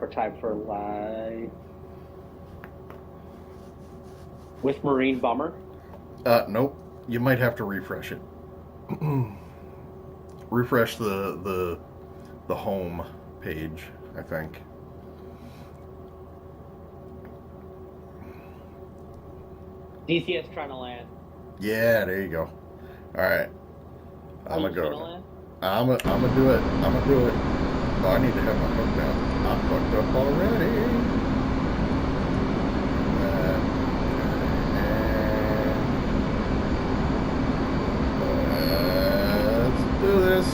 for time for live. With Marine Bomber? Nope. You might have to refresh it. Refresh the home page, I think. DCS trying to land. Yeah, there you go. All right. I'm gonna go. Land? I'm gonna do it. I'm gonna do it. Oh, I need to have my hook down. I'm fucked up already. Let's do this.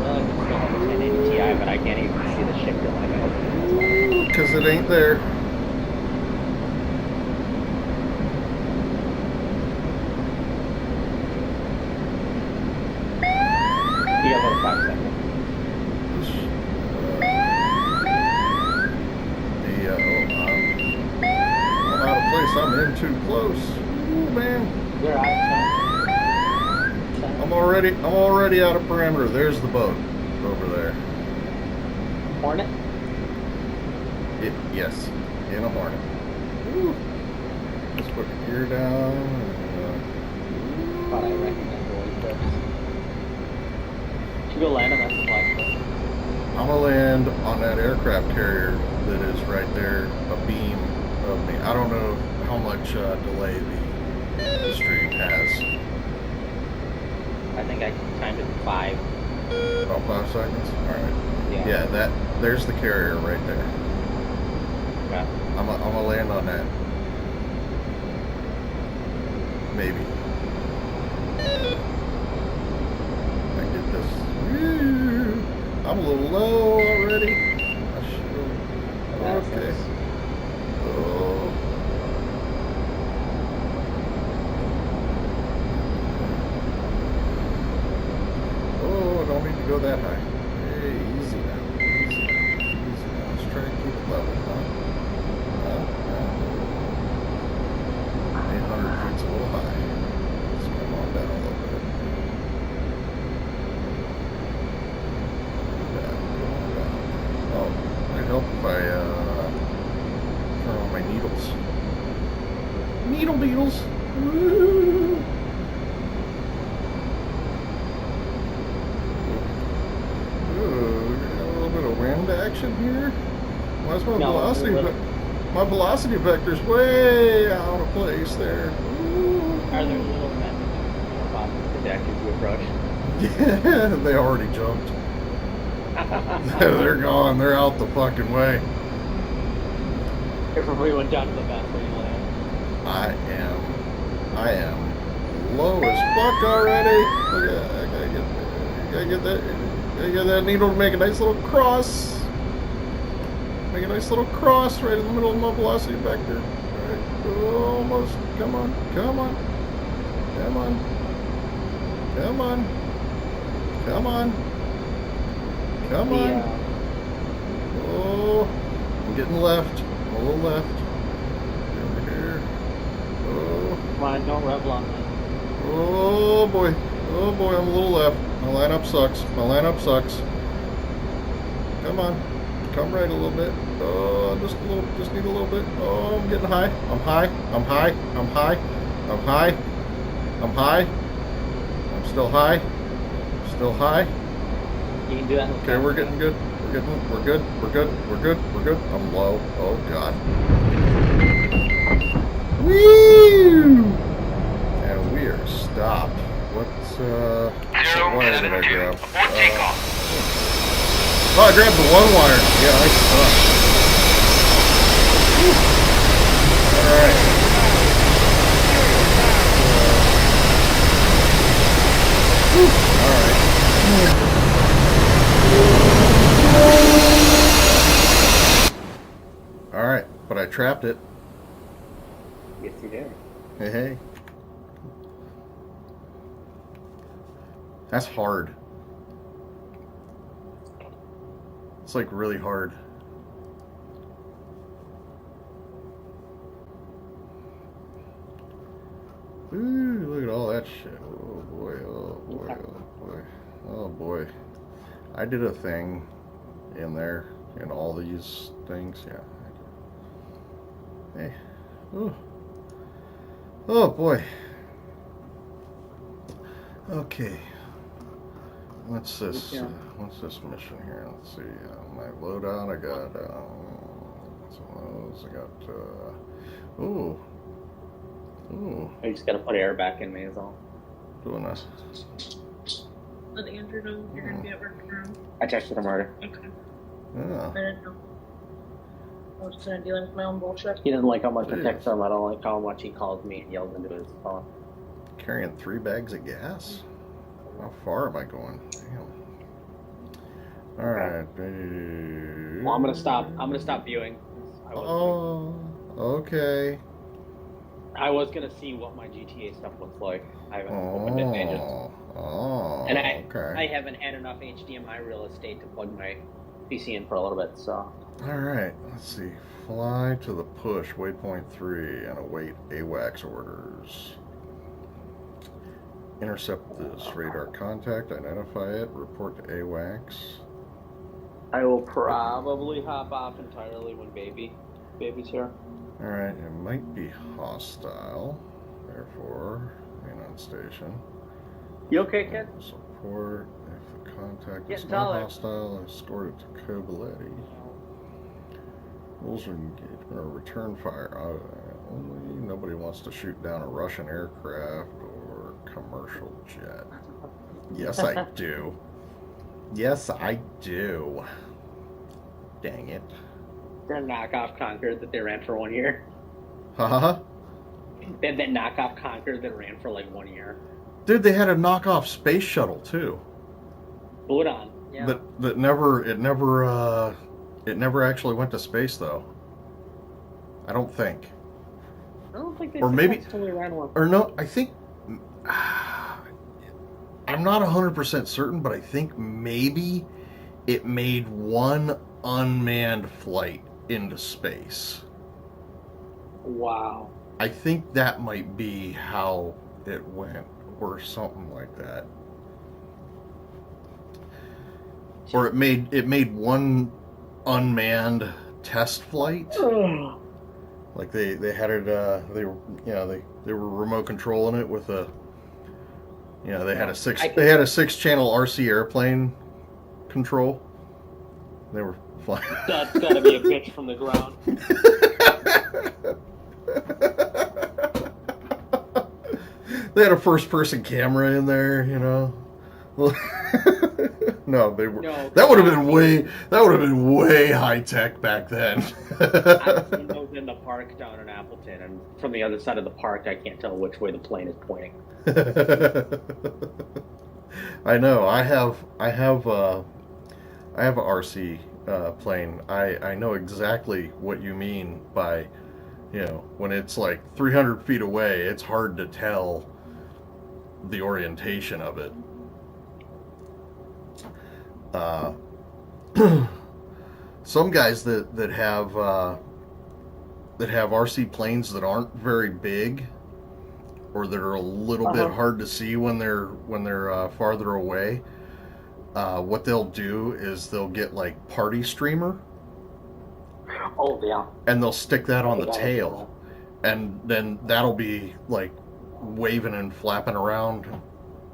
Well, I can still have a 1080 Ti, but I can't even see the shit going on. Because it ain't there. You got about 5 seconds. I'm out of place. I'm in too close. Ooh, man. You're out of time. I'm already out of parameter. There's the boat over there. Hornet? Yes, in a Hornet. Ooh. Let's put the gear down. Thought I recognized the white clips. Should we go land on that supply clip? I'm gonna land on that aircraft carrier that is right there, a beam of me. I don't know how much delay the stream has. I think I timed it 5. About 5 seconds? Alright. Yeah, there's the carrier right there. Okay. I'm gonna land on that. Maybe. I get this. I'm a little low already. Okay. Oh. Oh, don't need to go that high. Hey, easy now. Easy now. Easy now. Let's try and keep it level, huh? 800 feet's a little high. Let's come on down a little bit. Oh, might help if I turn on my needles. Needle beetles! Woo! Ooh, we got a little bit of wind action here. Why's my velocity vector's way out of place there? Ooh. Are there little men on the deck as we approach? Yeah, they already jumped. They're gone. They're out the fucking way. If we went down to the map where you land. I am low as fuck already. Look at that. I gotta get that needle to make a nice little cross. Make a nice little cross right in the middle of my velocity vector. Right. Almost. Come on. Come on. Come on. Come on. Come on. Come on. Oh, I'm getting left. A little left. Over here. Oh. Come on, don't revel on that. Oh boy. Oh boy, I'm a little left. My lineup sucks. My lineup sucks. Come on. Come right a little bit. Oh, just need a little bit. Oh, I'm getting high. I'm high. I'm high. I'm high. I'm high. I'm high. I'm still high. Still high. You can do that. Okay, we're getting good. We're good. We're good. We're good. I'm low. Oh god. Woo! And we are stopped. What's what wire did I grab? Oh, I grabbed the one wire. Yeah, I suck. Alright. Alright, but I trapped it. Yes, you did. Hey, hey. That's hard. It's like really hard. Ooh, look at all that shit. Oh boy, oh boy, oh boy. Oh boy. I did a thing in there in all these things. Yeah. Hey. Ooh. Oh boy. Okay. What's this? What's this mission here? Let's see. My loadout. I got some of those. I got. Ooh. Ooh. I just gotta put air back in me is all. Doing that. Let Andrew know you're gonna be at work tomorrow. I texted him already. Okay. Yeah. I didn't know. I was just kind of dealing with my own bullshit. He doesn't like how much I Jeez. text him. I don't like how much he calls me and yells into his phone. Carrying 3 bags of gas? How far am I going? Damn. Alright. Well, I'm gonna stop viewing. Okay. I was gonna see what my GTA stuff looks like. I haven't opened it. And I haven't had enough HDMI real estate to plug my PC in for a little bit, so. Alright, let's see. Fly to the push, waypoint 3, and await AWACS orders. Intercept this radar contact, identify it, report to AWACS. I will probably hop off entirely when baby's here. Alright, it might be hostile, therefore, remain on station. You okay, kid? Support, if the contact is Getting not taller. hostile, escort it to Kobaletti. Rules of engagement or return fire. Only nobody wants to shoot down a Russian aircraft or commercial jet. Yes, I do. Yes, I do. Dang it. They're a knockoff Conqueror that they ran for 1 year. Haha. They had that knockoff Conqueror that ran for like 1 year. Dude, they had a knockoff space shuttle too. Blew it on. Yeah. That never actually went to space though. I don't think. I don't think they Or maybe successfully ran one. or no, I think I'm not 100% certain, but I think maybe it made one unmanned flight into space. Wow. I think that might be how it went, or something like that. Or it made one unmanned test flight. Like they had it. They were remote controlling it with a. They had a 6-channel RC airplane control. They were flying. That's gotta be a bitch from the ground. They had a first-person camera in there, No, they were. No, that would have been way high tech back then. I've seen those in the park down in Appleton, and from the other side of the park, I can't tell which way the plane is pointing. I know. I have a RC plane. I know exactly what you mean by, when it's like 300 feet away, it's hard to tell the orientation of it. Some guys that have RC planes that aren't very big, or that are a little bit hard to see when they're farther away. What they'll do is they'll get like party streamer. Oh yeah. And they'll stick that on the tail, and then that'll be like waving and flapping around,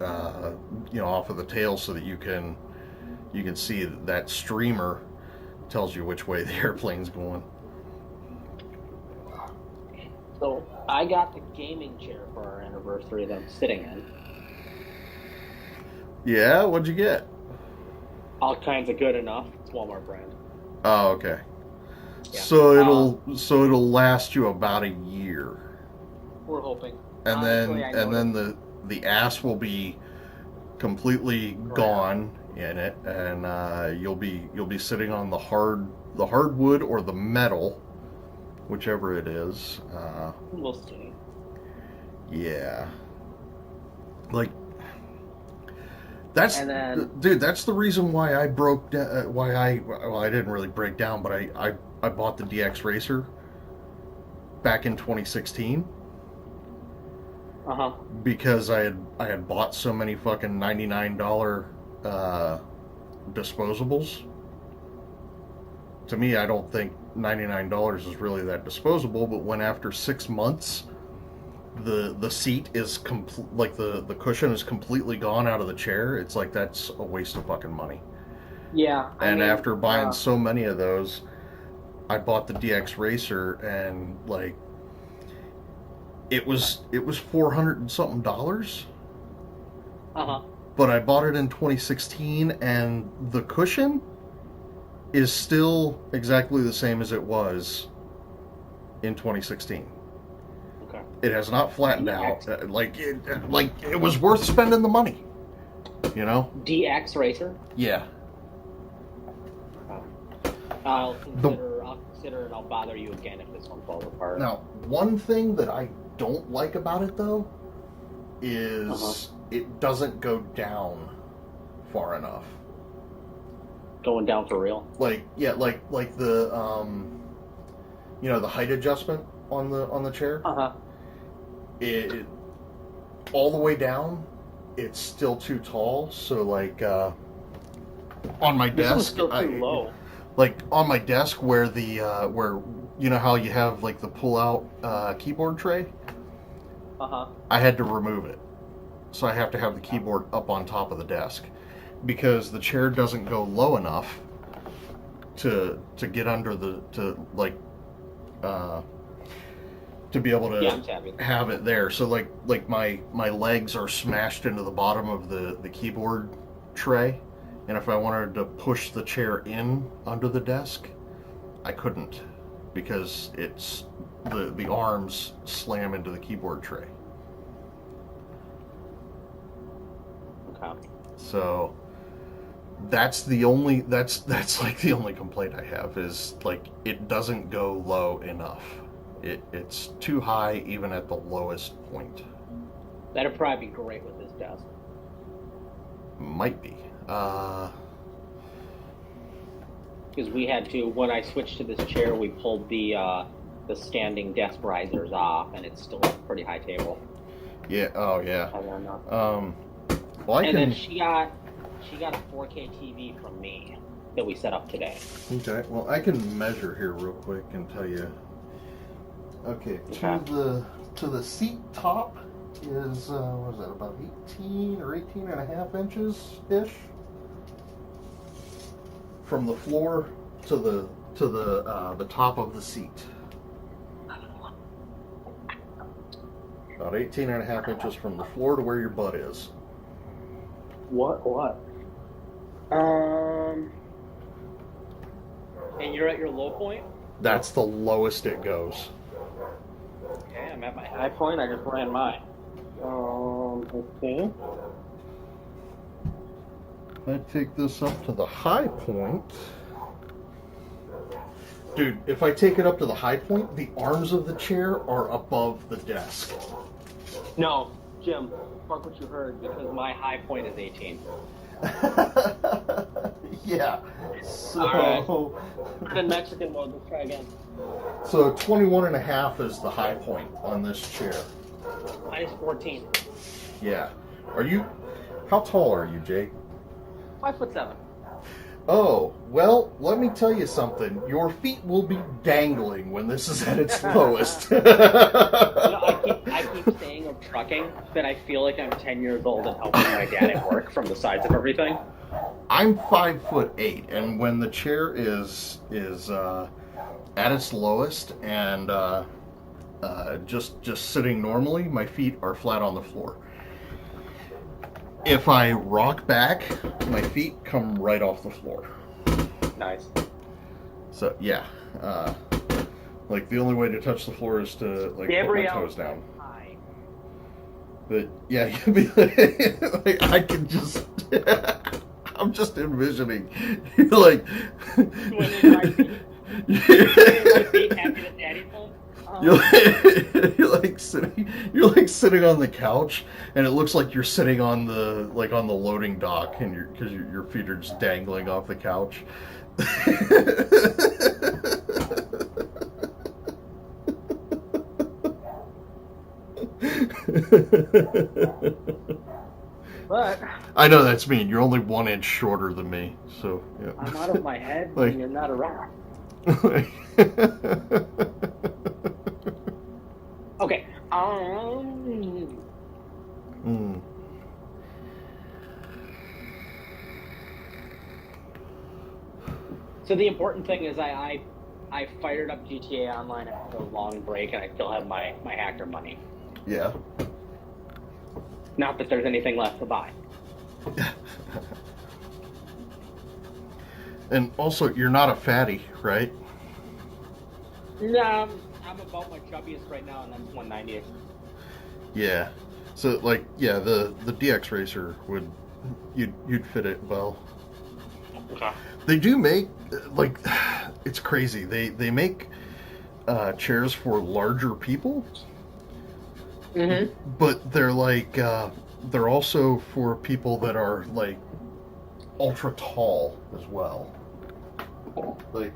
off of the tail, so that you can see that streamer tells you which way the airplane's going. So I got the gaming chair for our anniversary that I'm sitting in. Yeah, what'd you get? All kinds of good enough. It's Walmart brand. Oh, okay. Yeah. So it'll last you about a year. We're hoping. And Honestly, then the ass will be completely gone in it, and you'll be sitting on the hardwood or the metal, whichever it is. We'll see. Yeah. Like that's the reason why I broke down. I didn't really break down, but I bought the DX Racer back in 2016. Uh-huh. Because I had bought so many fucking $99 disposables. To me, I don't think $99 is really that disposable, but when after 6 months the seat is like the cushion is completely gone out of the chair, it's like that's a waste of fucking money. Yeah. I mean, after buying so many of those, I bought the DX Racer, and like it was $400 and something. But I bought it in 2016, and the cushion is still exactly the same as it was in 2016. Okay. It has not flattened out. Like it was worth spending the money. You know? DX Racer? Yeah. I'll consider and I'll bother you again if this one falls apart. Now, one thing that I don't like about it though is it doesn't go down far enough. Going down for real? Like the the height adjustment on the chair. It all the way down, it's still too tall. So like on my desk, this still too low. Like on my desk where the where you know how you have like the pull-out keyboard tray. I had to remove it, so I have to have the keyboard up on top of the desk because the chair doesn't go low enough to get under to be able to have it there. So like my legs are smashed into the bottom of the keyboard tray. And if I wanted to push the chair in under the desk, I couldn't because it's the arms slam into the keyboard tray. Okay. So that's like the only complaint I have is like it doesn't go low enough. It's too high even at the lowest point. That'd probably be great with this desk. Might be. Because we had to, when I switched to this chair, we pulled the standing desk risers off, and it's still a pretty high table. Yeah. Oh yeah. Then she got a 4K TV from me that we set up today. Okay. Well, I can measure here real quick and tell you. Okay. To the seat top is what is that, about 18 or 18 and a half inches ish from the floor to the top of the seat. About 18 and a half inches from the floor to where your butt is. What? And you're at your low point? That's the lowest it goes. Okay, I'm at my high point. I just ran mine. Okay. If I take this up to the high point, dude, if I take it up to the high point, the arms of the chair are above the desk. No, Jim, fuck what you heard, because my high point is 18. Yeah. So, alright. In Mexican mode, let's try again. So 21 and a half is the high point on this chair. Mine is 14. Yeah. How tall are you, Jake? 5'7". Oh, well, let me tell you something. Your feet will be dangling when this is at its lowest. I keep saying of trucking that I feel like I'm 10 years old and helping my dad at work from the sides of everything. I'm 5'8", and when the chair is at its lowest and just sitting normally, my feet are flat on the floor. If I rock back, my feet come right off the floor. Nice. So yeah, like the only way to touch the floor is to like put my toes down. Hi. But yeah, you'd be like, I can just. I'm just envisioning. You're like. You're like sitting on the couch, and it looks like you're sitting on the loading dock, and because your feet are just dangling off the couch. But I know that's mean. You're only 1 inch shorter than me, so yeah. I'm out of my head Like- when you're not around. Okay. Mm. So the important thing is I fired up GTA Online after a long break, and I still have my hacker money. Yeah. Not that there's anything left to buy. And also, you're not a fatty, right? No, I'm about my chubbiest right now, and that's 190. Yeah. So, like, yeah, the DX Racer you'd fit it well. Okay. They do make, like, it's crazy. They make chairs for larger people. Mm-hmm. But they're like, they're also for people that are like ultra tall as well. Like,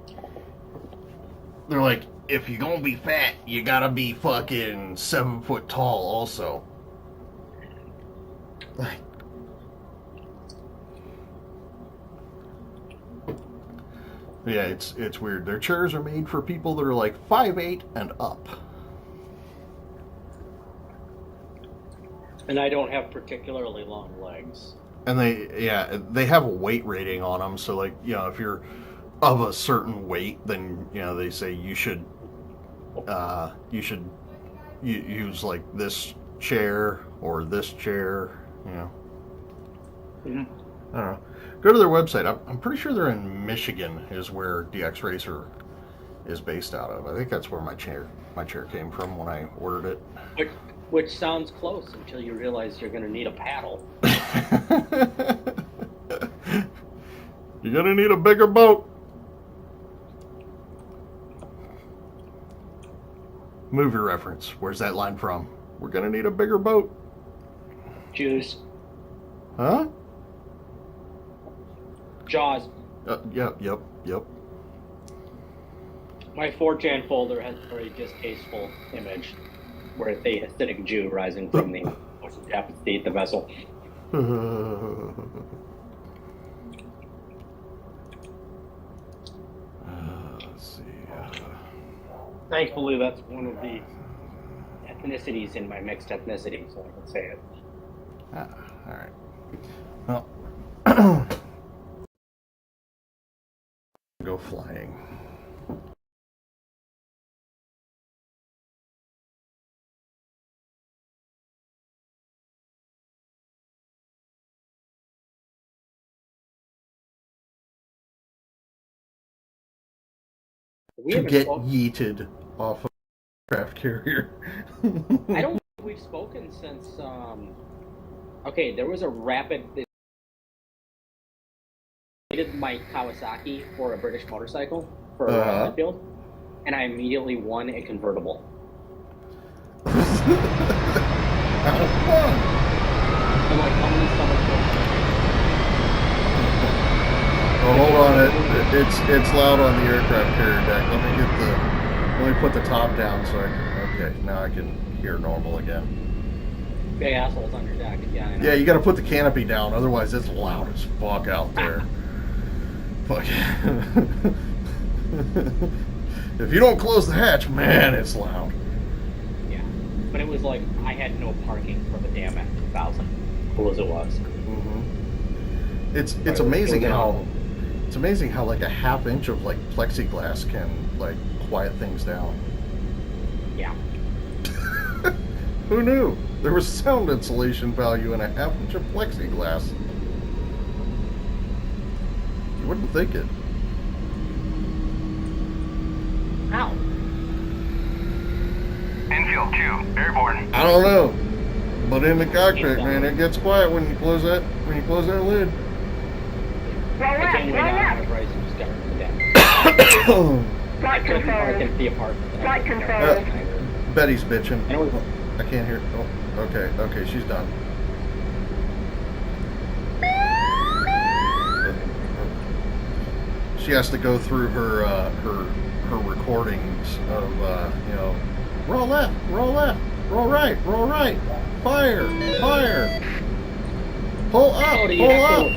they're like, if you're gonna be fat, you gotta be fucking 7 foot tall also. Like, yeah, it's weird. Their chairs are made for people that are like 5'8" and up. And I don't have particularly long legs. And they have a weight rating on them. So, like, you know, if you're of a certain weight, then, you know, they say you should use like this chair or this chair, you know. Mm-hmm. I don't know. Go to their website. I'm pretty sure they're in Michigan is where DX Racer is based out of. I think that's where my chair came from when I ordered it. Which sounds close until you realize you're going to need a paddle. You're going to need a bigger boat. Movie reference. Where's that line from? We're going to need a bigger boat. Jews. Huh? Jaws. Yep. My 4chan folder has a very distasteful image where it's a Hasidic Jew rising from the ocean happens to eat the vessel. Let's see. Thankfully, that's one of the ethnicities in my mixed ethnicity, so I can say it. All right. Well, go flying. We To haven't get spoken- yeeted off of a craft carrier. I don't think we've spoken since. Okay, there was a rapid. I did my Kawasaki for a British motorcycle for a field, and I immediately won a convertible. How fun! I'm like, how many summers? Oh, hold on, it's loud on the aircraft carrier deck. Let me put the top down so I can. Okay, now I can hear normal again. Big assholes on your deck. Yeah, I know. Yeah, you got to put the canopy down, otherwise it's loud as fuck out there. Fuck. If you don't close the hatch, man, it's loud. Yeah, but it was like I had no parking for the damn F2000. Cool as it was. Mm-hmm. It's amazing how. It's amazing how like a half inch of like plexiglass can like quiet things down. Yeah. Who knew? There was sound insulation value in a half inch of plexiglass. You wouldn't think it. Ow. Infield 2, airborne. I don't know, but in the cockpit, man, it gets quiet when you close that lid. I can't wait out of Bryce and just got rid of that. I Flight couldn't park control. at the apartment. Flight control. Betty's bitching. And it was I can't hear. Oh, okay, she's done. She has to go through her recordings of roll left, roll right, fire. Pull up! Oh, Pull up!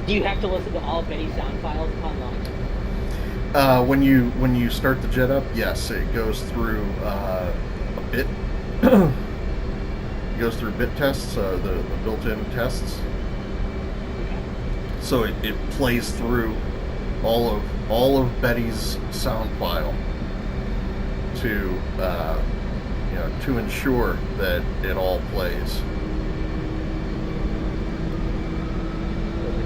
Do you have to listen to all Betty sound files upon launch? When you start the jet up, yes, it goes through a bit. It goes through bit tests, the built-in tests. So it plays through all of Betty's sound file to to ensure that it all plays.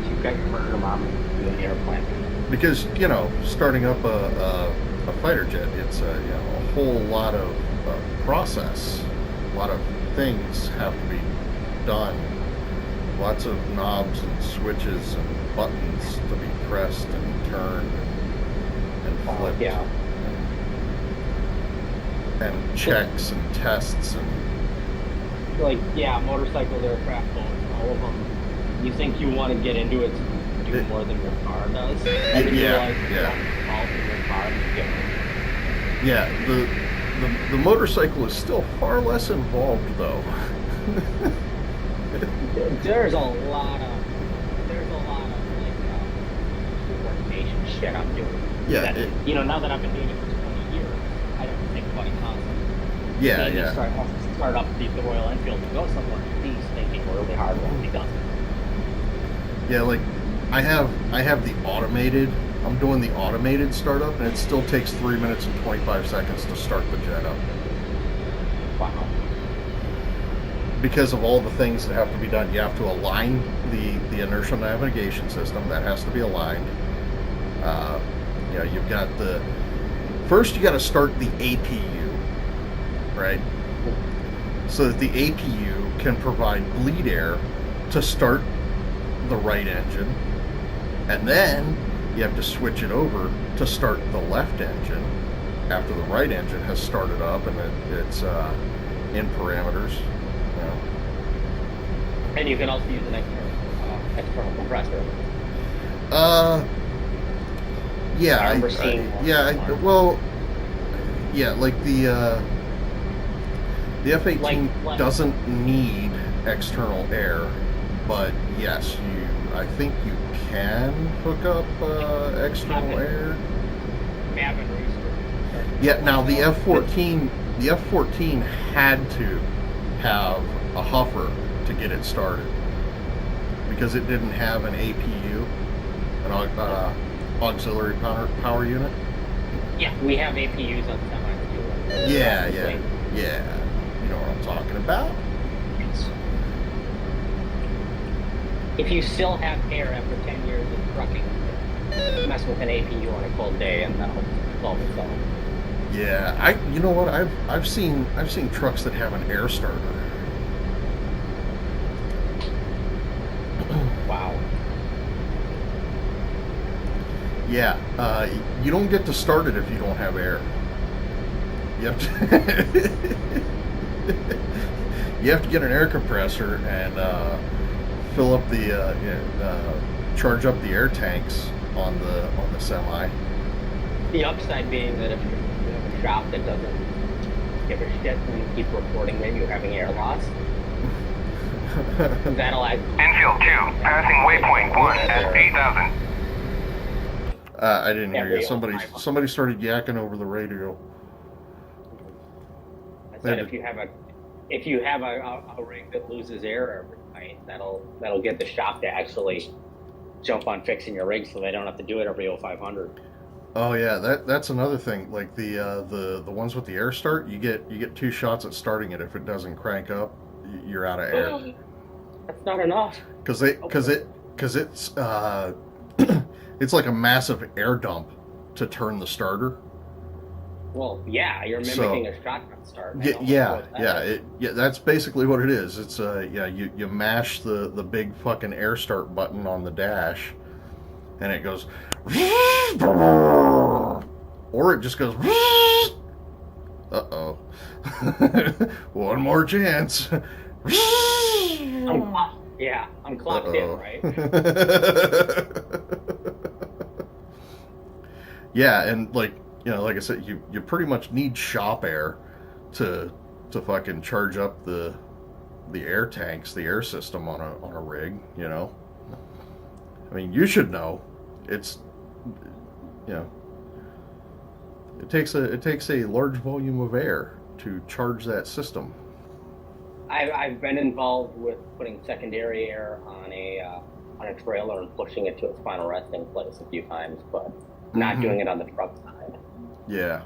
You've got your murder mom in the airplane. Because starting up a fighter jet, it's a whole lot of process, a lot of things have to be done, lots of knobs and switches and buttons to be pressed and turned and flipped, and checks and tests and motorcycles, aircraft, boats, all of them. You think you want to get into it to do more than your car does? And then you're like, involved in your car and you get the motorcycle is still far less involved though. There's a lot of coordination shit I'm doing. Yeah. Now that I've been doing it for 20 years, I don't think about it constantly. You start up the Royal Enfield to go somewhere. He's thinking really hard when he does it. Yeah, like I have the automated. I'm doing the automated startup, and it still takes 3 minutes and 25 seconds to start the jet up. Wow. Because of all the things that have to be done, you have to align the inertial navigation system. That has to be aligned. You've got first you got to start the APU, right? So that the APU can provide bleed air to start the right engine, and then you have to switch it over to start the left engine after the right engine has started up and it's in parameters. And you can also use an external compressor. Like the F-18 doesn't need external air, but yes, I think you can hook up external air. Yeah. Now the F-14 had to have a huffer to get it started because it didn't have an APU, an auxiliary power unit. Yeah, we have APUs on semis. Yeah. You know what I'm talking about. If you still have air after 10 years of trucking, mess with an APU on a cold day and that'll solve itself. Yeah, you know what? I've seen trucks that have an air starter. Wow. Yeah, you don't get to start it if you don't have air. You have to you have to get an air compressor and fill up the charge up the air tanks on the semi. The upside being that if you have a shop that doesn't give a shit and you keep reporting that you're having air loss, that'll add. Infield 2, passing waypoint 1 at 8,000. I didn't hear you. Somebody started yakking over the radio. I said if you have a rig that loses air every night, that'll get the shop to actually jump on fixing your rig so they don't have to do it every 0500. Oh yeah, that's another thing. Like the ones with the air start, you get 2 shots at starting it. If it doesn't crank up, you're out of air. That's not enough. Because it's it's like a massive air dump to turn the starter. Well, yeah, you're mimicking a shotgun start. Yeah. That's basically what it is. It's you mash the big fucking air start button on the dash, and it goes, or it just goes. Uh-oh. One more chance. I'm clocked in, right? Yeah, and like I said, you pretty much need shop air to fucking charge up the air tanks, the air system on a rig. You know, I mean, you should know. It's, you know, it takes a large volume of air to charge that system. I've been involved with putting secondary air on a trailer and pushing it to its final resting place a few times, but not doing it on the truck side. Yeah.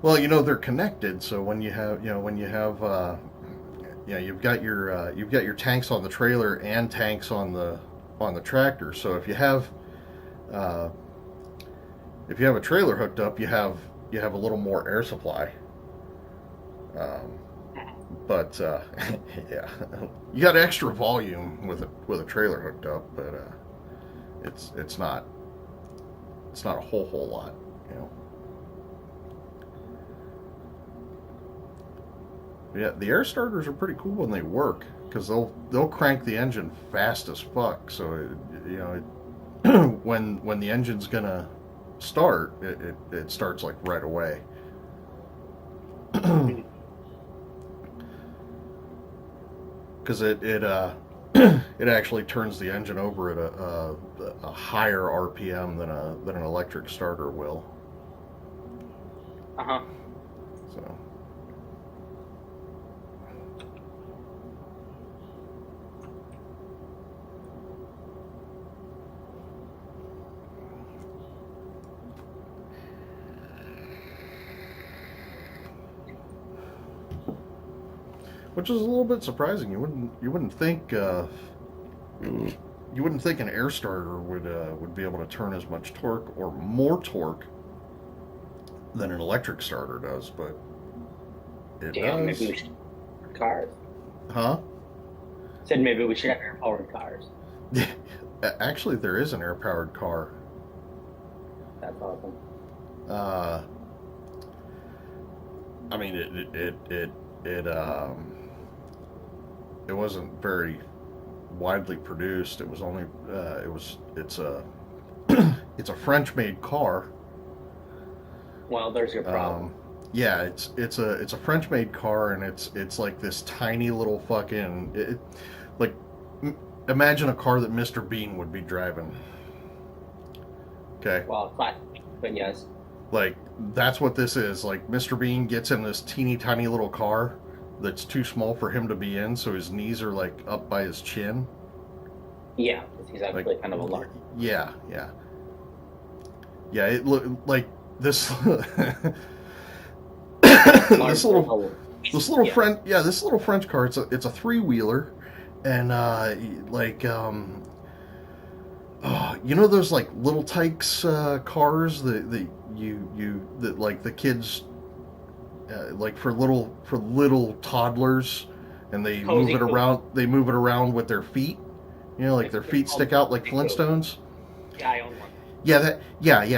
Well, you know, they're connected, so when you have you've got your tanks on the trailer and tanks on the tractor. So if you have a trailer hooked up, you have a little more air supply. But yeah, you got extra volume with a trailer hooked up, but it's not a whole lot, you know. Yeah, the air starters are pretty cool when they work because they'll crank the engine fast as fuck. So you know, when the engine's gonna start, it starts like right away. Because it actually turns the engine over at a higher RPM than an electric starter will. So. Which is a little bit surprising. You wouldn't think an air starter would be able to turn as much torque or more torque than an electric starter does, but it does. Maybe we should have cars. Huh? Said maybe we should have air-powered cars. Actually, there is an air-powered car. That's awesome. I mean, it wasn't very widely produced. It was only it's a French-made car. Well, there's your problem. Yeah, it's a French-made car, and it's like this tiny little fucking imagine a car that Mr. Bean would be driving. Okay. Well, but yes. Like, that's what this is. Like, Mr. Bean gets in this teeny tiny little car that's too small for him to be in, so his knees are like up by his chin. Yeah, because he's actually kind of a large. Yeah. It look like this. this little French. Yeah, this little French car. It's a 3-wheeler, and you know those like little Tykes cars that like the kids. Like for little toddlers, and they move it around. They move it around with their feet. You know, like their feet stick out like Flintstones. Yeah, I own one. Yeah.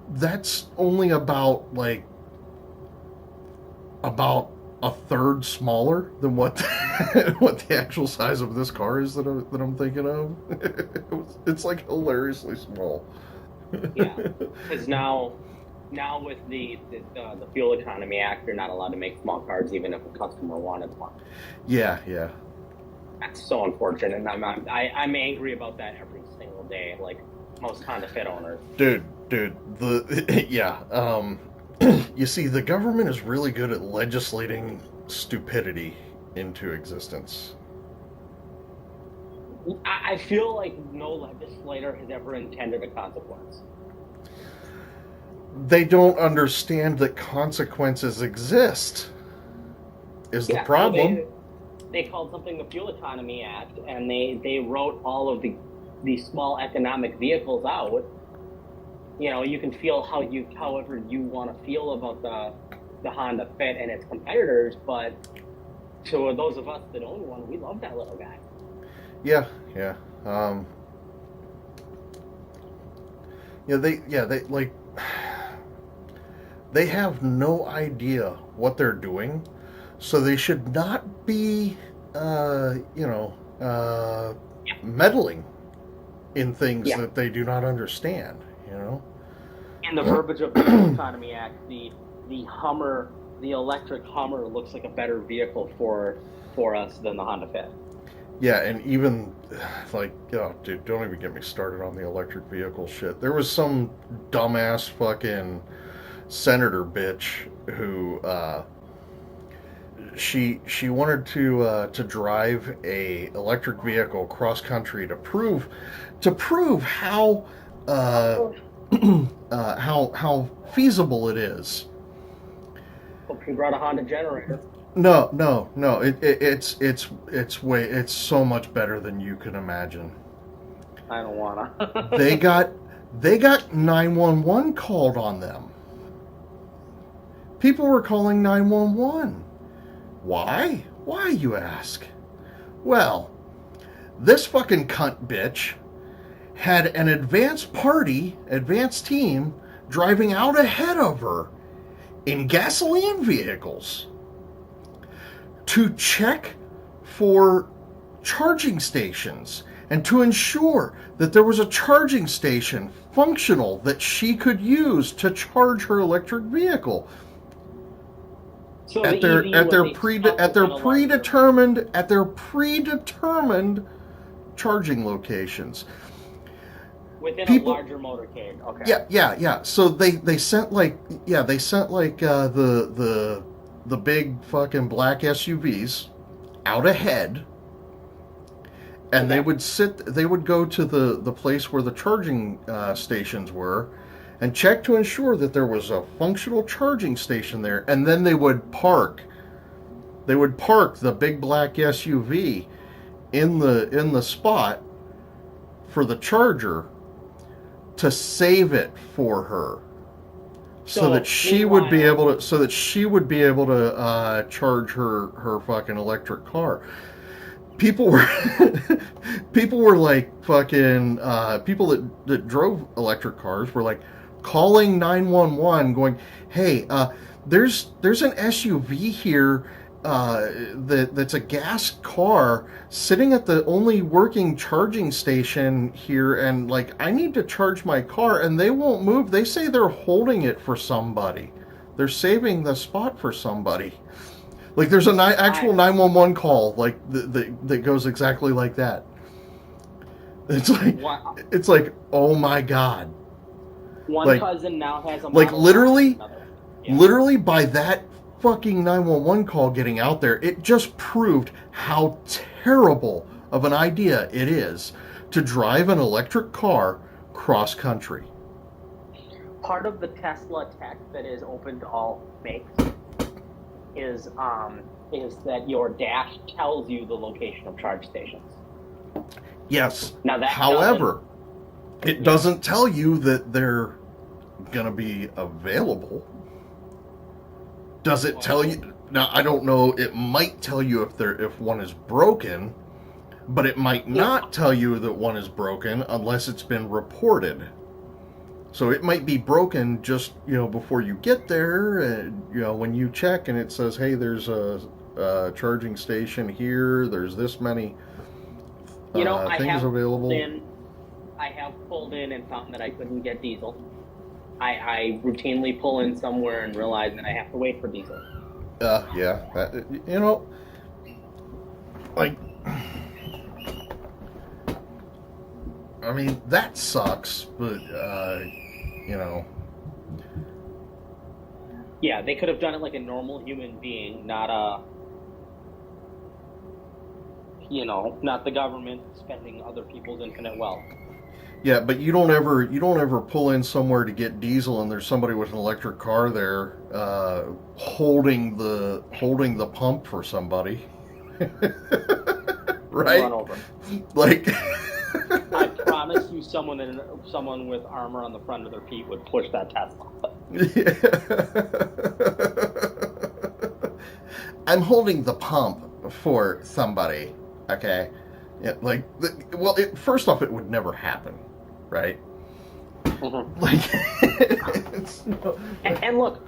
That's only about a third smaller than what what the actual size of this car is that I'm thinking of. It's like hilariously small. Yeah, because now with the Fuel Economy Act, you're not allowed to make small cars even if a customer wanted one. Yeah. That's so unfortunate, and I'm angry about that every single day, like most Honda Fit owners. Dude, you see, the government is really good at legislating stupidity into existence. I feel like no legislator has ever intended a consequence. They don't understand that consequences exist, is the problem. Well, they called something the Fuel Economy Act, and they wrote all of the small economic vehicles out. You know, you can feel however you want to feel about the Honda Fit and its competitors, but to those of us that own one, we love that little guy. Yeah. They have no idea what they're doing, so they should not be, meddling in things that they do not understand. You know. In the verbiage of the Fuel Economy Act, the Hummer the electric Hummer looks like a better vehicle for us than the Honda Fit. Yeah, and even, like, oh, dude, don't even get me started on the electric vehicle shit. There was some dumbass fucking senator bitch who, she wanted to drive a electric vehicle cross country to prove how how feasible it is. Hope you brought a Honda generator. No. It's so much better than you can imagine. I don't wanna. They got 911 called on them. People were calling 911. Why? Why, you ask? Well, this fucking cunt bitch had an advanced team driving out ahead of her in gasoline vehicles to check for charging stations and to ensure that there was a charging station functional that she could use to charge her electric vehicle. So at their predetermined charging locations. Within a larger motorcade. Okay. Yeah. So they sent the big fucking black SUVs out ahead, and they would go to the place where the charging stations were and check to ensure that there was a functional charging station there, and then they would park the big black SUV in the spot for the charger to save it for her, so that she would be able to charge her fucking electric car. People were like fucking people that drove electric cars were like calling 911 going, hey, there's an SUV here that's a gas car sitting at the only working charging station here, and like I need to charge my car and they won't move. They say they're holding it for somebody. They're saving the spot for somebody. Like there's an actual 911 call like that goes exactly like that. It's like oh my god. One cousin now has a like literally by that fucking 911 call getting out there, it just proved how terrible of an idea it is to drive an electric car cross country. Part of the Tesla tech that is open to all makes is that your dash tells you the location of charge stations. Yes. Now that however, it doesn't tell you that they're gonna be available. Does it tell you? Now I don't know. It might tell you if one is broken, but it might not tell you that one is broken unless it's been reported. So it might be broken just before you get there, and when you check and it says, hey, there's a charging station here. There's this many things available. I have pulled in and found that I couldn't get diesel. I routinely pull in somewhere and realize that I have to wait for diesel. Yeah. Like, I mean, that sucks, but, Yeah, they could have done it like a normal human being, not not the government spending other people's infinite wealth. Yeah, but you don't ever pull in somewhere to get diesel and there's somebody with an electric car there holding the pump for somebody. Right? Run over. Like I promise you someone with armor on the front of their feet would push that Tesla. Yeah. I'm holding the pump for somebody, okay? Yeah, first off, it would never happen, right? Mm-hmm. And look,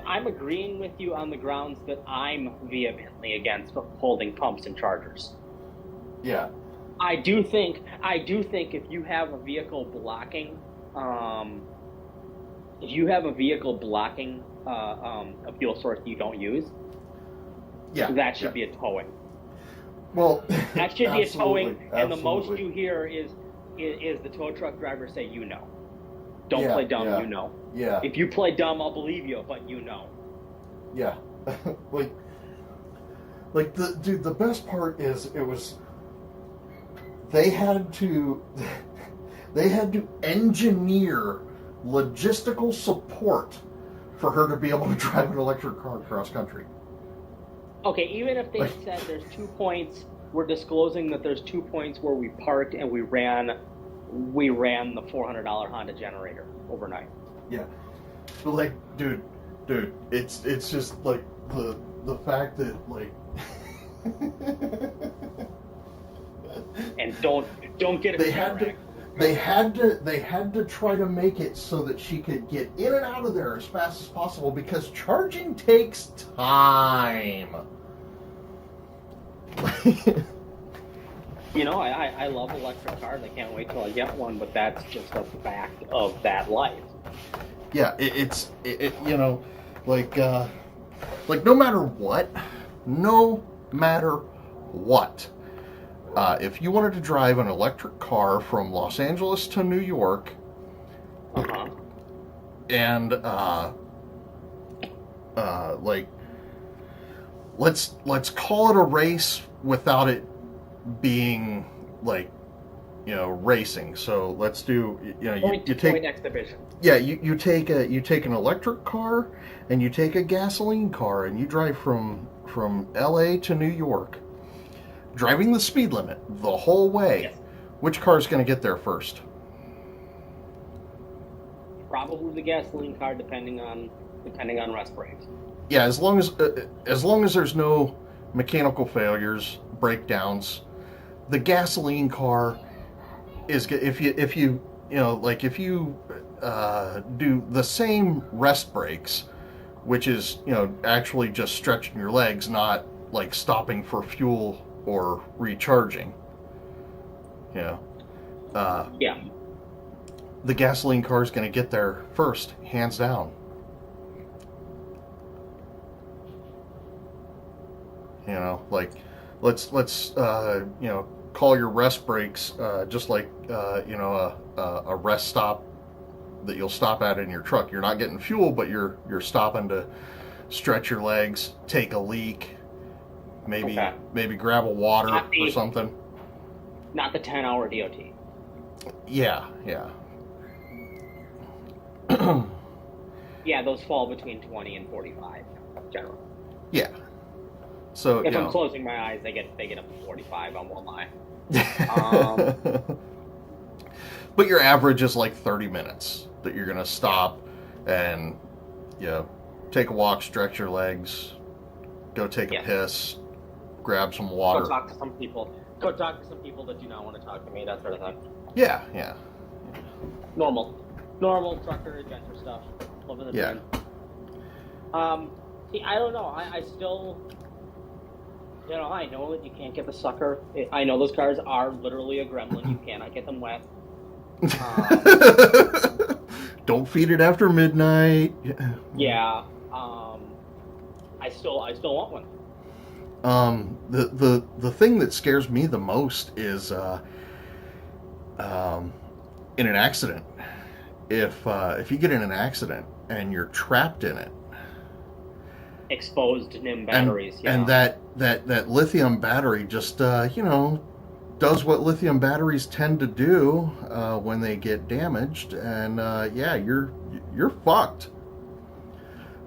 I'm agreeing with you on the grounds that I'm vehemently against holding pumps and chargers. Yeah. I do think if you have a vehicle blocking a fuel source you don't use, that should be a towing. Well, that should be a towing, and the absolutely. most you hear is the tow truck driver say, don't play dumb, Yeah. If you play dumb, I'll believe you, but Yeah. the best part is they had to engineer logistical support for her to be able to drive an electric car cross country. Okay, even if they said there's 2 points, we're disclosing that there's 2 points where we parked and we ran the $400 Honda generator overnight. Yeah. But dude, it's just the fact that and don't get it. They had to try to make it so that she could get in and out of there as fast as possible because charging takes time. I love electric cars. I can't wait till I get one, but that's just a fact of that life. Yeah, it's no matter what, if you wanted to drive an electric car from Los Angeles to New York, and let's call it a race without it being racing. So let's do you take exhibition. Yeah, you take an electric car and you take a gasoline car and you drive from LA to New York, driving the speed limit the whole way. Yes. Which car is going to get there first? Probably the gasoline car, depending on rest breaks. Yeah, as long as there's no mechanical failures, breakdowns, the gasoline car is, if you do the same rest breaks, which is actually just stretching your legs, not like stopping for fuel or recharging. The gasoline car is going to get there first, hands down. Let's call your rest breaks just like a rest stop that you'll stop at in your truck. You're not getting fuel, but you're stopping to stretch your legs, take a leak, maybe grab a water or something. Not the 10-hour DOT. Yeah. Yeah, those fall between 20 and 45 generally. Yeah. So if I'm closing my eyes, they get up to 45 on one line. But your average is like 30 minutes that you're gonna stop and take a walk, stretch your legs, go take a piss, grab some water. Go talk to some people that do not want to talk to me, that sort of thing. Yeah. Normal trucker adventure stuff. Living the dream. See, I don't know. I still, I know that you can't get the sucker. I know those cars are literally a gremlin. You cannot get them wet. Don't feed it after midnight. Yeah. I still want one. The thing that scares me the most is in an accident. If you get in an accident and you're trapped in it, exposed NIM batteries, and that lithium battery just does what lithium batteries tend to do when they get damaged, and you're fucked.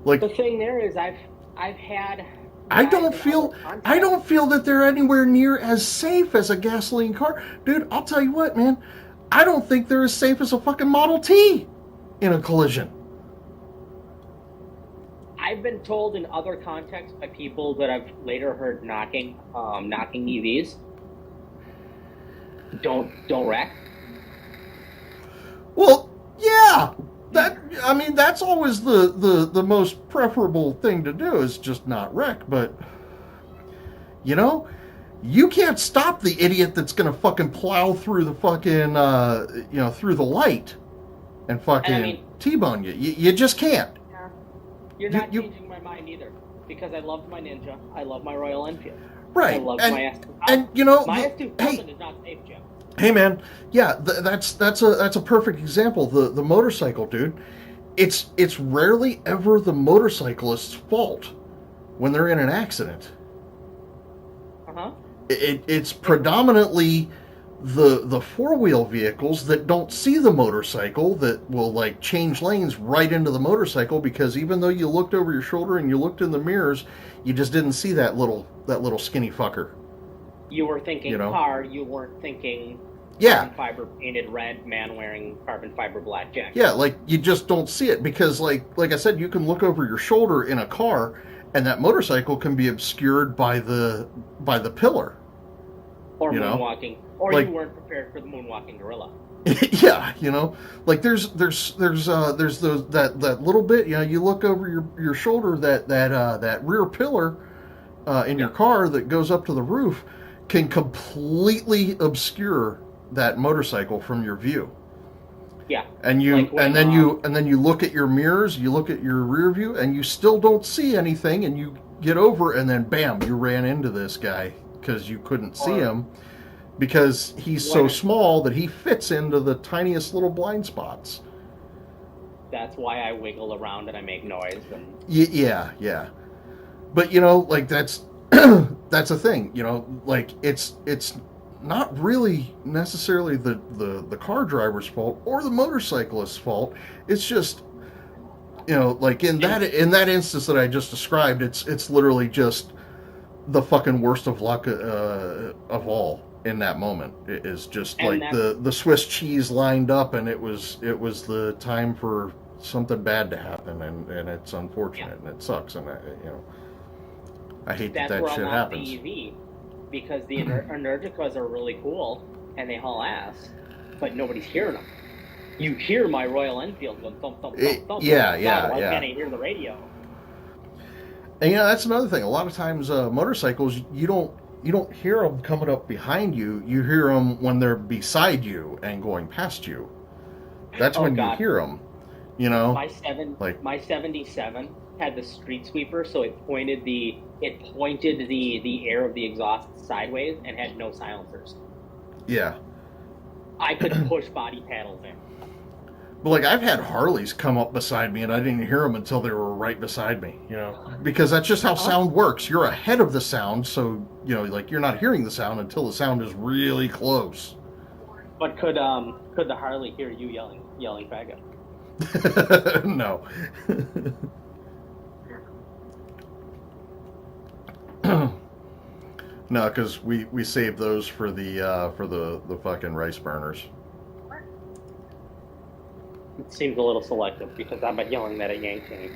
Like, the thing there is, I've had. I don't feel that they're anywhere near as safe as a gasoline car, dude. I'll tell you what, man. I don't think they're as safe as a fucking Model T in a collision. I've been told in other contexts by people that I've later heard knocking EVs. Don't wreck. Well, yeah. That's always the most preferable thing to do is just not wreck, but you can't stop the idiot that's gonna fucking plow through the fucking through the light and fucking T-bone you. You just can't. You're not changing my mind either, because I loved my Ninja. I love my Royal Enfield. Right. I love my S2000. And you know, my S2000 is not safe, Jim. Hey man, yeah, that's a perfect example. The motorcycle, dude. It's rarely ever the motorcyclist's fault when they're in an accident. It's predominantly the four-wheel vehicles that don't see the motorcycle that will like change lanes right into the motorcycle, because even though you looked over your shoulder and you looked in the mirrors, you just didn't see that little skinny fucker. You were thinking car, you weren't thinking carbon fiber painted red man wearing carbon fiber black jacket. Yeah, like you just don't see it, because like I said, you can look over your shoulder in a car and that motorcycle can be obscured by the pillar. Or moonwalking. Or like, you weren't prepared for the moonwalking gorilla. Yeah, like there's those that little bit, you look over your shoulder, that rear pillar in your car that goes up to the roof can completely obscure that motorcycle from your view. Yeah. And then you look at your mirrors, you look at your rear view, and you still don't see anything, and you get over, and then bam, you ran into this guy because you couldn't see him, because he's so small that he fits into the tiniest little blind spots. That's why I wiggle around and I make noise. And... Yeah. But like that's that's a thing. Like it's not really necessarily the car driver's fault or the motorcyclist's fault. It's just like in that instance that I just described, it's literally just the fucking worst of luck of all in that moment. It is just like the Swiss cheese lined up, and it was the time for something bad to happen, and it's unfortunate and it sucks, and I hate that shit happens. The EV, because the Energicas are really cool and they haul ass, but nobody's hearing them. You hear my Royal Enfield going thump thump thump thump. Yeah. Why can't I hear the radio? And that's another thing. A lot of times, motorcycles, you don't hear them coming up behind you. You hear them when they're beside you and going past you. That's when you hear them. My 77 had the street sweeper, so it pointed the air of the exhaust sideways and had no silencers. Yeah. I could push body paddles in. But like I've had Harleys come up beside me and I didn't hear them until they were right beside me, because that's just how sound works. You're ahead of the sound, so like you're not hearing the sound until the sound is really close. But could the Harley hear you yelling faggot? No. No, because we saved those for the fucking rice burners. It seems a little selective, because I've been yelling that at Yang Tank.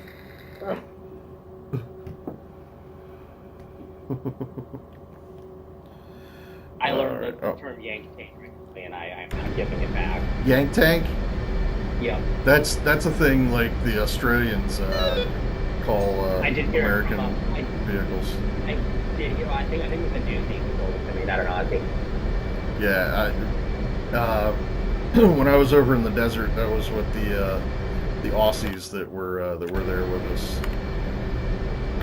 I learned the term Yank Tank recently, and I'm giving it back. Yank Tank? Yeah. That's a thing like the Australians call American vehicles. I think it was a news thing. I don't know. I think. Yeah. When I was over in the desert, that was what the Aussies that were there with us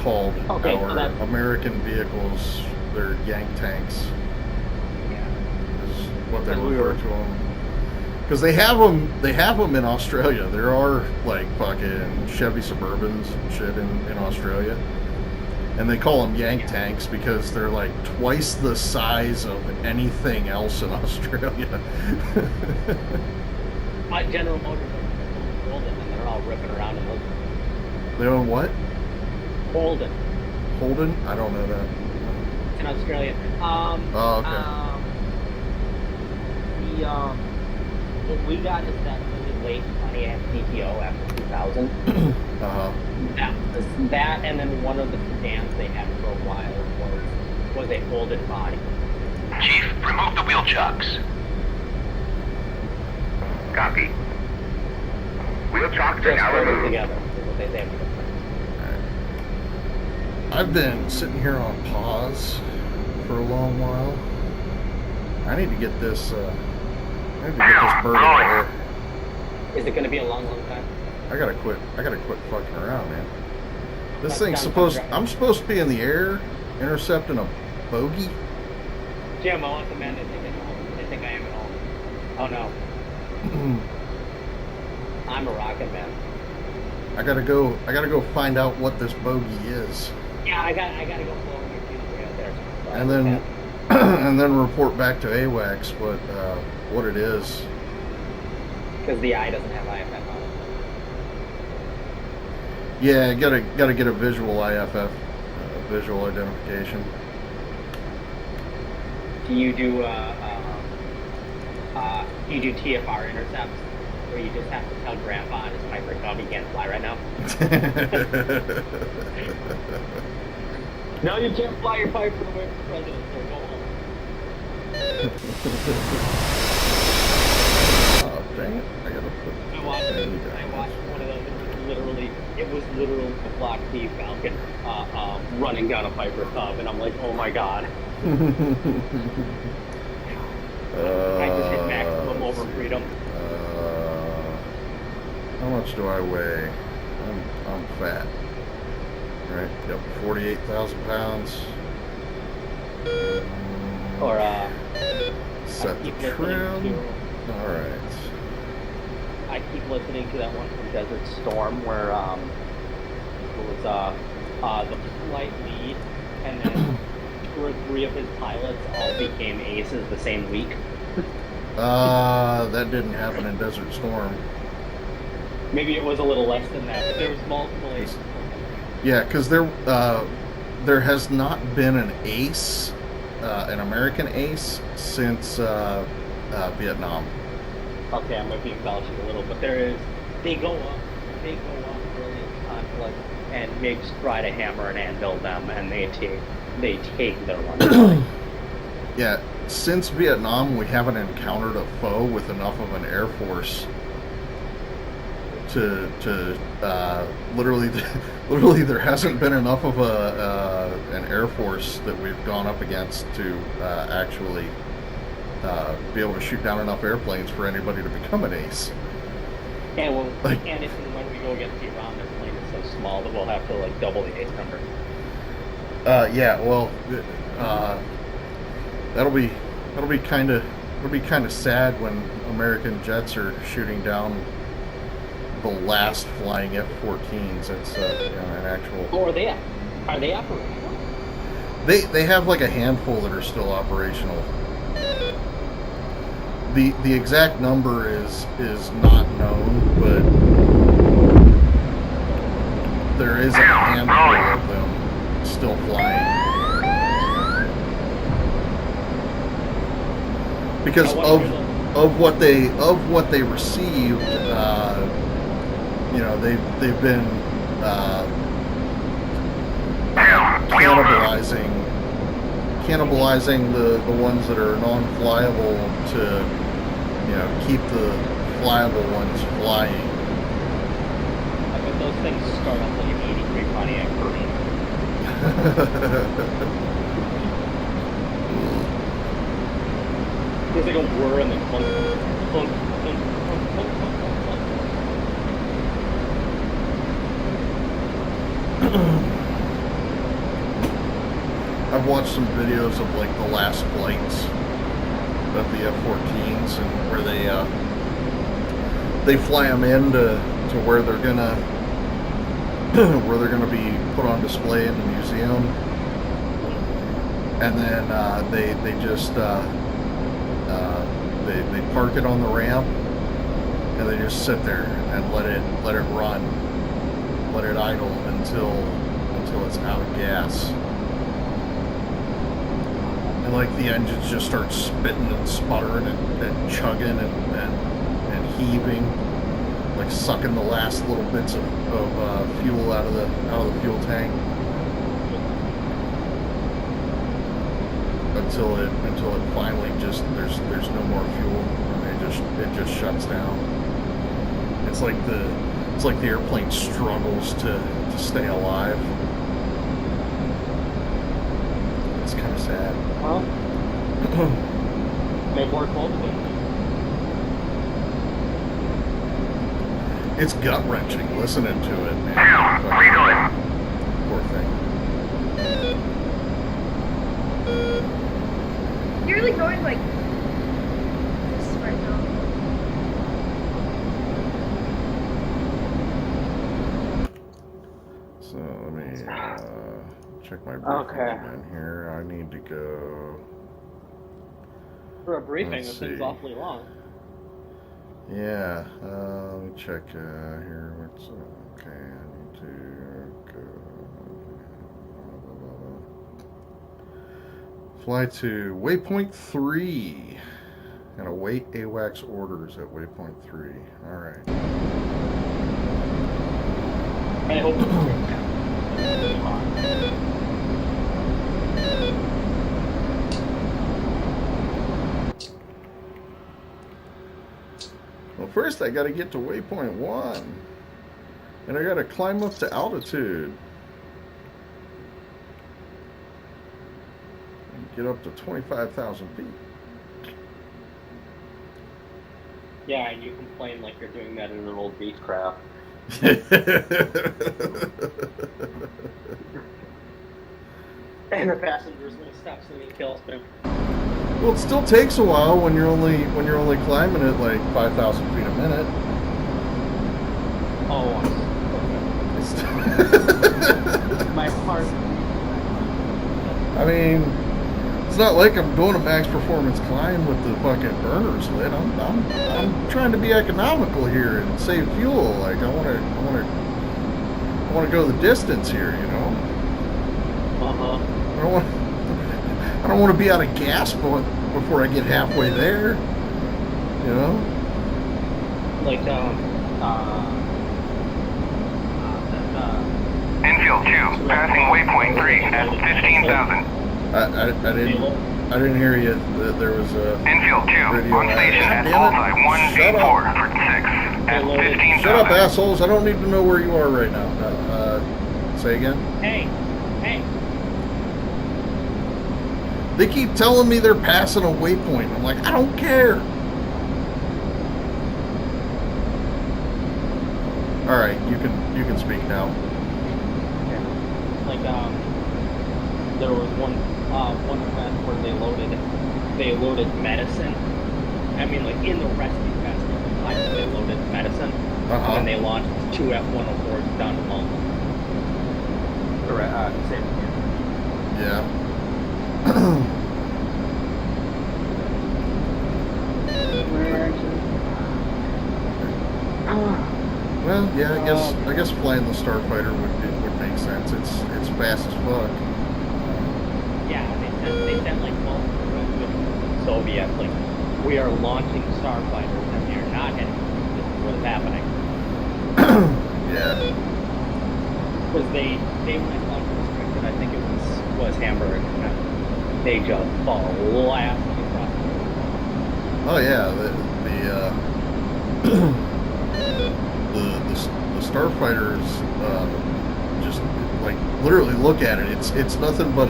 called our American vehicles. They're Yank Tanks. Yeah. Is what they refer to them. Because they have them in Australia. There are like fucking Chevy Suburbans and shit in Australia. And they call them Yank Tanks because they're like twice the size of anything else in Australia. My General Motors are Holden, and they're all ripping around in those. They own what? Holden. Holden? I don't know that. It's in Australia. What we got is that really late Pontiac PTO after 2000. That, and then one of the sedans they had for a while was a Holden body. Chief, remove the wheel chocks. Copy. Wheel chocks are now removed. Together. I've been sitting here on pause for a long while. I need to get this bird in there. Is it going to be a long time? I gotta quit fucking around, man. This thing's supposed. I'm supposed to be in the air, intercepting a bogey. Jim, I want the men to think at home. They think I am at home. Oh no. I'm a rocket man. I gotta go find out what this bogey is. Yeah, I gotta go blow my fuse way out there. So And then and then report back to AWACS what it is. Because the eye doesn't have IFF on it. Yeah, gotta get a visual IFF, visual identification. Do you do TFR intercepts where you just have to tell Grandpa and his Piper Cub he can't fly right now? No, you can't fly your Piper away from the president, so go home. Oh, dang it. I gotta put... I watched one of those. It was literally a Block D Falcon running down a Piper Cub, and I'm like, oh my god. I just hit maximum over freedom. How much do I weigh? I'm fat. Right, yep, 48,000 pounds. Or set the trim. All right. I keep listening to that one from Desert Storm where it was the flight lead, and then 2 or 3 of his pilots all became aces the same week. That didn't happen in Desert Storm. Maybe it was a little less than that, but there was multiple aces. Yeah, because there has not been an ace, an American ace, since Vietnam. Okay, I might be embellishing a little, but they go up early in conflict, and MiGs try to hammer and anvil them, and they take their one. Yeah, since Vietnam, we haven't encountered a foe with enough of an air force to literally there hasn't been enough of an air force that we've gone up against to actually be able to shoot down enough airplanes for anybody to become an ace. And and if and when we go against Iran, their plane is so small that we'll have to double the ace number. Yeah, well, that'll be kind of sad when American jets are shooting down the last flying F-14s. It's an actual. Oh, are they operational? They have a handful that are still operational. The exact number is not known, but there is a handful of them still flying. Because of what they received, they've been cannibalizing the ones that are non-flyable to keep the flyable ones flying. I bet those things start off like an 83 Pontiac Persian. There's like a whir and then clunk, clunk, clunk, clunk, clunk, clunk, I've watched some videos of the last flights of the F-14s and where they fly them in to where they're gonna be put on display in the museum, and then they just they park it on the ramp and they just sit there and let it run, let it idle until it's out of gas. And the engines just start spitting and sputtering and chugging and heaving, sucking the last little bits of fuel out of the fuel tank until it finally just there's no more fuel and it just shuts down. It's like the airplane struggles to stay alive. It's kind of sad. Well, may work multiple. It's gut wrenching listening to it, man. poor thing. You're really going like this right now. So let me check my briefing again here. I need to go. For a briefing, Let's this thing's see. awfully long. Yeah, let me check here. What's okay? I need to go. Fly to waypoint 3 and await AWACS orders at waypoint 3. All right. I hope it's Well, first I got to get to waypoint 1, and I got to climb up to altitude. Get up to 25,000 feet. Yeah, and you complain like you're doing that in an old Beechcraft. And the passenger's gonna stop sending kills to him. Well, it still takes a while when you're only climbing at like 5,000 feet a minute. Oh, my heart. I mean, it's not like I'm going to max performance climb with the fucking burners lit. I'm trying to be economical here and save fuel. Like I want to go the distance here, you know. I don't want to be out of gas before I get halfway there, you know. Infield 2, passing waypoint 3 at 15,000. I didn't hear you. There was a Infield 2 radio on station at bullseye 184 for 6 at 15,000. Shut up, assholes! I don't need to know where you are right now. Say again. Hey. They keep telling me they're passing a waypoint. I'm like, I don't care. All right, you can speak now. Like there was one event where they loaded medicine. I mean, like in the rescue vest, they loaded medicine, and then they launched 2 F-104s down to Malta. Yeah. Well, yeah, I guess flying the Starfighter would make sense. It's fast as fuck. Yeah, they sent like multiple Soviets, like, we are launching Starfighters and they're not heading. This is what's happening. Yeah. Because they went unrestricted, I think it was Hamburg, and they just blasted across the board. Oh yeah, the Starfighters just like literally look at it. It's nothing but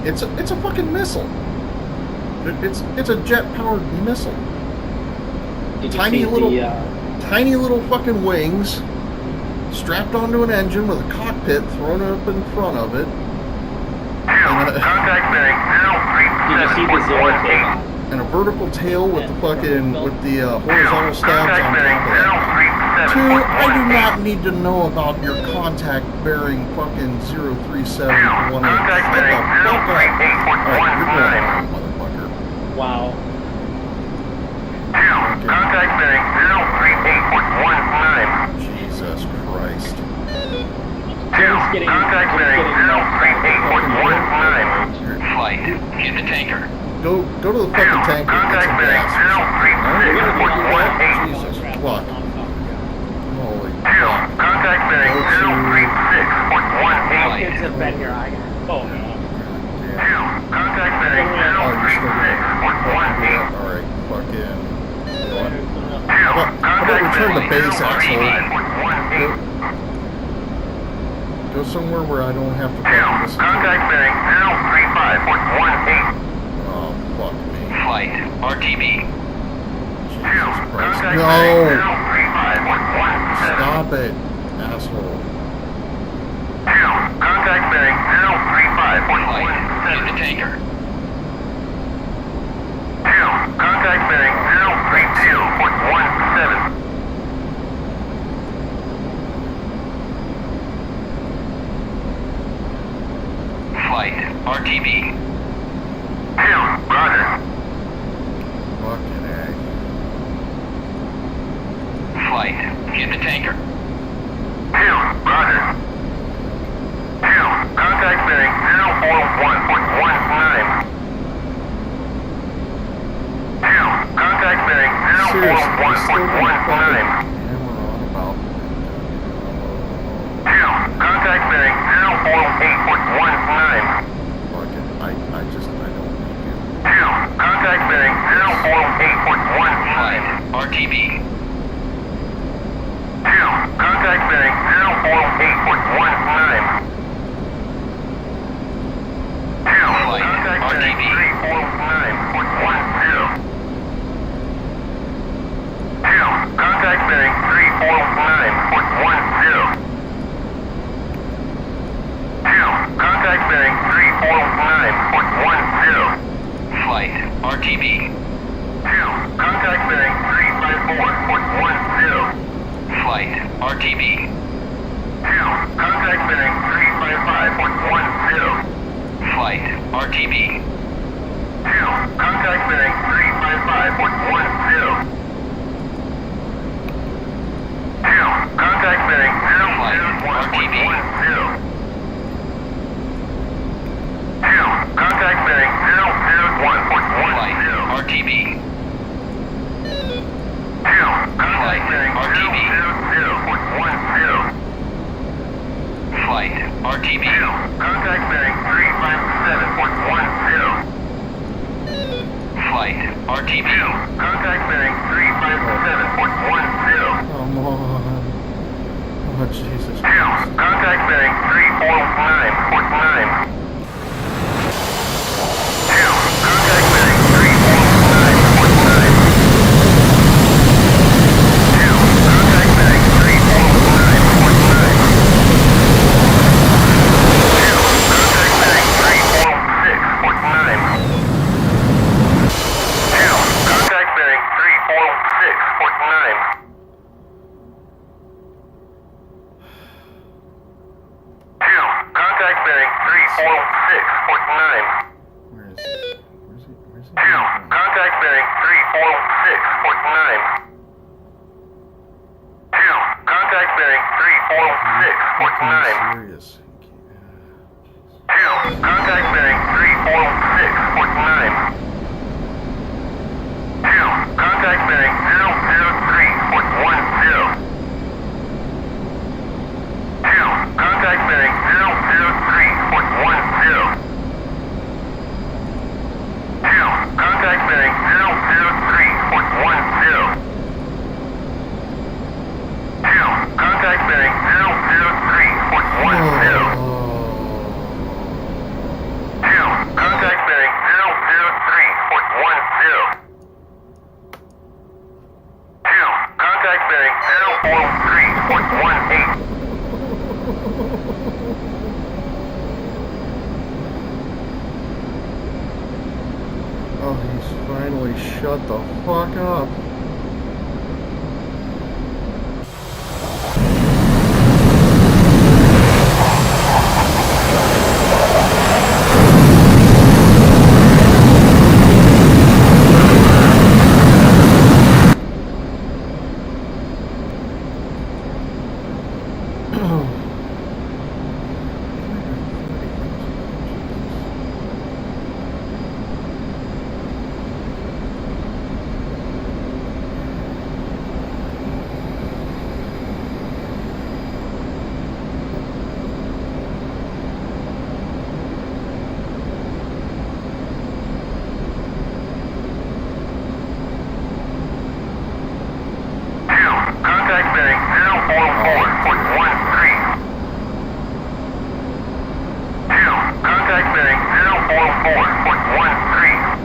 it's a fucking missile. It's a jet-powered missile. Tiny little fucking wings strapped onto an engine with a cockpit thrown up in front of it. Contact bearing Did you see the 0 takeoff? And a vertical tail with the fucking horizontal stabs on top of that. 2, I do not need to know about your contact bearing fucking 03718. Shut the fuck up. Alright, you're going on, motherfucker. Wow. Contact bearing 038.19. Jesus Christ. Contact bearing 038.19. Flight, get the tanker. Go to the fucking tanker and get some gas. Jesus fuck. Holy fuck. Contact bearing 036.18. Kids have been here. Oh, no. Contact bearing Oh, you're still gonna fucking do 036.18. that? Alright, fucking. You know what? How about return to base, asshole? Go somewhere where I don't have to fucking listen to Contact bearing 035.18. Oh, fuck me. Flight, RTB. Jesus Christ. Contact No! bearing 035.17. Stop it, asshole. Contact bearing 035.17. Hit the tanker. 2. Contact bearing 032.17. Flight, RTB. 2. Roger. Fucking A. Flight, hit the tanker. 2. Roger. 2. Contact bearing 041.19. 2. Contact bearing Seriously, I still got a fucking 041.19. hammer on about. 2. Contact bearing 048.19. Fucking, I don't need you. 2. Contact bearing 048.19. RTB. 2. Contact bearing 048.19. 2. Contact bearing 349.10. 2. Contact bearing 349.10. 2. Contact bearing 349.10. Flight, RTB. 2. Contact bearing 354.10. Flight, RTB. 2. Contact bearing 355.10. Flight, RTB. 2. Contact bearing 355.10. 2. Contact bearing 021.10. 2. Contact bearing 001.10. RTB. 2. Contact bearing 000.10. Flight, RTB. 2. Contact bearing 357.10. Flight, RTB. 2. Contact bearing 357.10. Come on. Oh, Jesus 2. Christ. Contact bearing 349.9. 2. Contact bearing 349.9. 2. Contact bearing 349.9. 2. Contact bearing 346.9. 2. Contact bearing 346.9. 2. Contact bearing 346.9. Where is it? Where's he? 2. Contact bearing 346.9. 2. Contact bearing 346.9. Serious. 2. Contact bearing 346.9. 2. Contact bearing 003.10. 2. Contact bearing 003.10. 2. Contact bearing 003.10. 2. Contact bearing 003.10. 2. Contact bearing 003.10. 2. Contact bearing 043.18. Oh, he's finally shut the fuck up. Contact bearing 044.13. 2. Contact bearing 044.13.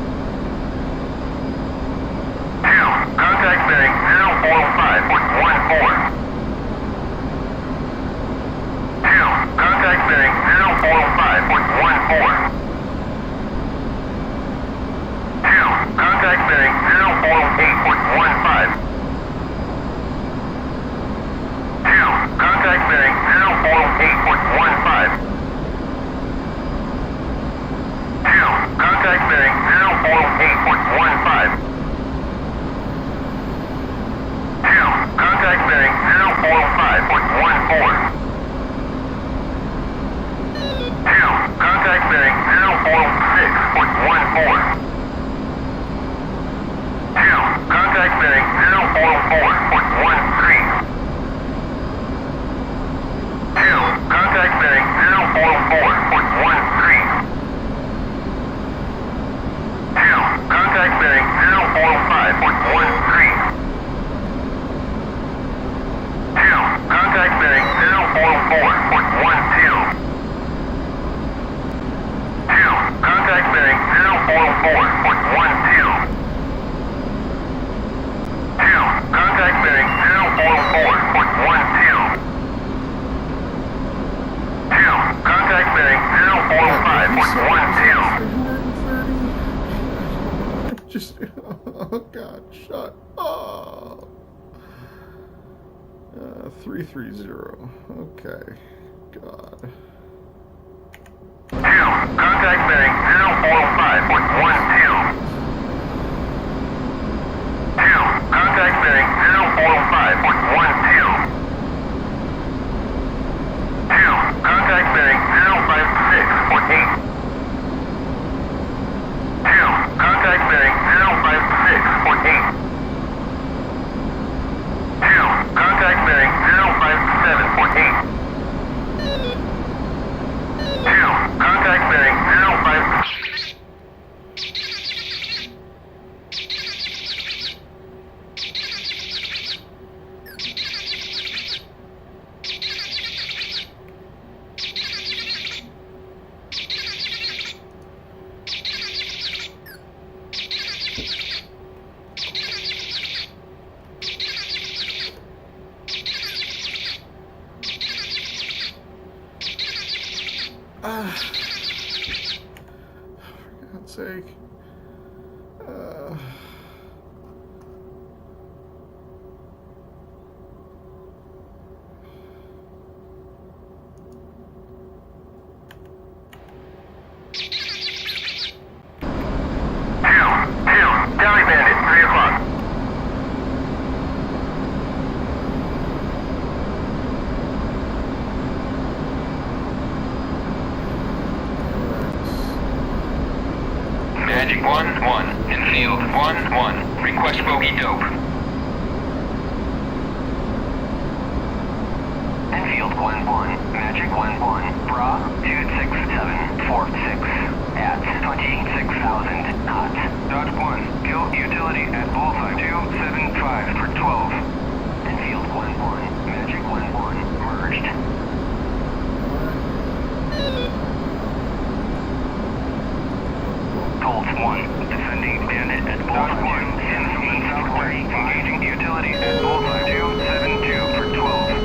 2. Contact bearing 045.14. 2. Contact bearing 2, contact bearing 048.15. 2, contact bearing 048.15. 2, contact bearing 048.15. 2, contact bearing 045.14. 2, contact bearing 046.14. 2, contact bearing 044.13. 2, contact bearing 044.13. 2, contact bearing 045.13. 2, contact bearing 044.12. 2, contact bearing 044.12. 2, contact bearing 044.12. 2, contact bearing 045.12. Just, oh God, shut up. 330, okay, God. 2, contact bearing 045.12. 2, contact bearing 045.12. 2, contact bearing 056.8. 2, contact bearing 056.8. 2, contact bearing 057.8. 2, contact bearing 056. For God's sake. Tally Bandit, 3 o'clock. Magic 1-1. Infield 1-1. Request bogey dope. Infield 1-1. Magic 1-1. Bra 26746 at 26,000 knots. Dot 1. Kill utility at bullseye 275 for 12. Infield 1-1. Magic 1-1. Merged. Colts 1. Defending bandit at bullseye 1. Instrument southwest. Engaging utility at bullseye 272 for 12.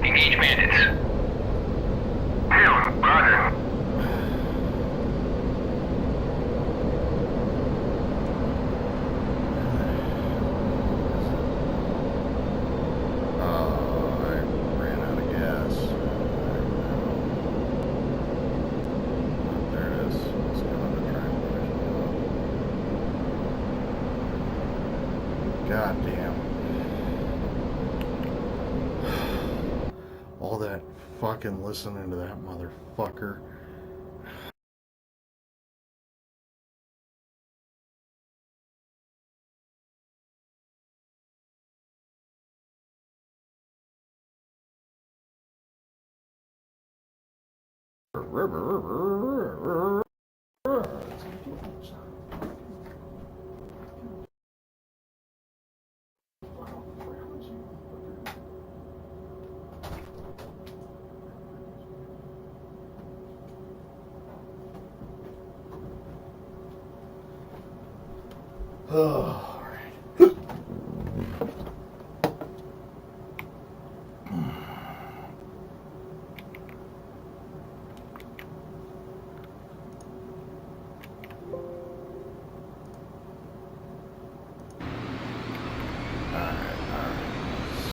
Engage bandits. Roger. I ran out of gas. There it is. Let's get on the train. God damn. All that fucking listening to that motherfucker. Oh.